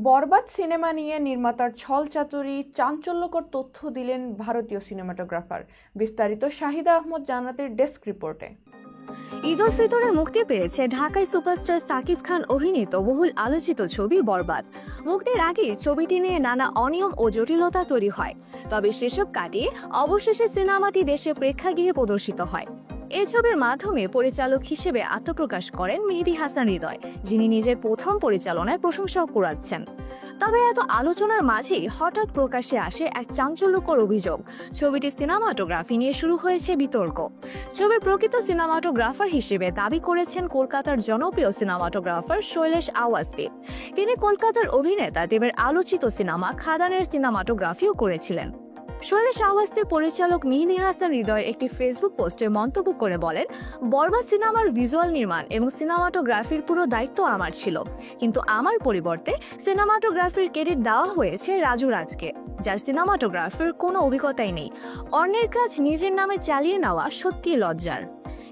বরবাদ cinema নিয়ে নির্মাতার ছলচাতুরি, চাঞ্চল্যকর তথ্য দিলেন ভারতীয় সিনেমাটোগ্রাফার। বিস্তারিত শাহিদা আহমদ জান্নাতের ডেস্ক রিপোর্টে। ঈদ উল ফিতরে মুক্তি পেয়েছে ঢাকায় সুপারস্টার সাকিব খান অভিনীত বহুল আলোচিত ছবি বরবাদ। মুক্তির আগে ছবিটি নিয়ে নানা অনিয়ম ও জটিলতা তৈরি হয়, তবে সেসব কাটিয়ে অবশেষে সিনেমাটি দেশে প্রেক্ষাগৃহে প্রদর্শিত হয়। এই ছবির মাধ্যমে পরিচালক হিসেবে আত্মপ্রকাশ করেন মেহেদী হাসান হৃদয়, যিনি নিজের প্রথম পরিচালনায় প্রশংসাও কুড়াচ্ছেন। তবে এত আলোচনার মাঝেই হঠাৎ প্রকাশ্যে আসে এক চাঞ্চল্যকর অভিযোগ। ছবিটির সিনেমাটোগ্রাফি নিয়ে শুরু হয়েছে বিতর্ক। ছবির প্রকৃত সিনেমাটোগ্রাফার হিসেবে দাবি করেছেন কলকাতার জনপ্রিয় সিনেমাটোগ্রাফার শৈলেশ আওয়াজকে। তিনি কলকাতার অভিনেতা দেবের আলোচিত সিনেমা খাদানের সিনেমাটোগ্রাফিও করেছিলেন। শৈলেশ আওয়াজকে পরিচালক মেহেদী হাসান হৃদয়ের একটি ফেসবুক পোস্টে মন্তব্য করে বলেন, বরবাদ সিনেমার ভিজুয়াল নির্মাণ এবং সিনেমাটোগ্রাফির পুরো দায়িত্ব আমার ছিল, কিন্তু আমার পরিবর্তে সিনেমাটোগ্রাফির ক্রেডিট দেওয়া হয়েছে রাজু রাজকে, যার সিনেমাটোগ্রাফির কোনো অভিজ্ঞতাই নেই। অন্যের কাজ নিজের নামে চালিয়ে নেওয়া সত্যিই লজ্জার।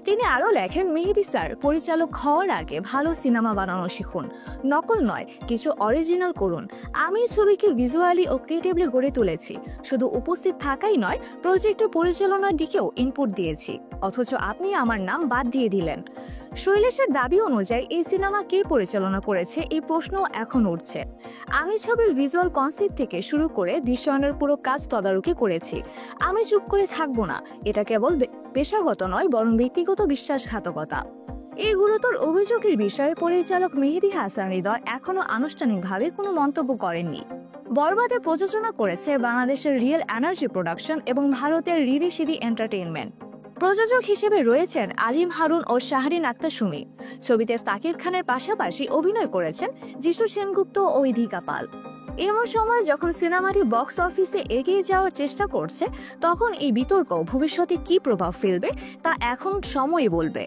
তিনি আরও লেখেন, মেহেদী স্যার, পরিচালক হওয়ার আগে ভালো সিনেমা বানানো শিখুন, নকল নয়, কিছু অরিজিনাল করুন। আমি ছবিকে ভিজুয়ালি ও ক্রিয়েটিভলি গড়ে তুলেছি, শুধু উপস্থিত থাকাই নয়, প্রজেক্টের পরিচালনার দিকেও ইনপুট দিয়েছি, অথচ আপনি আমার নাম বাদ দিয়ে দিলেন। শৈলেশের দাবি অনুযায়ী এই সিনেমা কে পরিচালনা করেছে এই প্রশ্ন এখন উঠছে। আমি ছবির ভিজুয়াল কনসেপ্ট থেকে শুরু করে দৃশ্যায়নের পুরো কাজ তদারকি করেছি। আমি চুপ করে থাকবো না, এটা কেবল পেশাগত নয় বরং ব্যক্তিগত বিশ্বাসঘাতকতা। এই গুরুতর অভিযোগের বিষয়ে পরিচালক মেহেদী হাসান হৃদয় এখনো আনুষ্ঠানিকভাবে কোনো মন্তব্য করেননি। বরবাদে প্রযোজনা করেছে বাংলাদেশের রিয়েল এনার্জি প্রোডাকশন এবং ভারতের রিদি সিদি এন্টারটেইনমেন্ট। প্রযোজক হিসেবে রয়েছেন আজিম হারুন ও শাহরিন আক্তার সুমি। ছবিতে সাকিব খানের পাশাপাশি অভিনয় করেছেন যিশু সেনগুপ্ত ও ইধিকা পাল। এমন সময় যখন সিনেমাটি বক্স অফিসে এগিয়ে যাওয়ার চেষ্টা করছে, তখন এই বিতর্ক ভবিষ্যতে কী প্রভাব ফেলবে তা এখন সময়ই বলবে।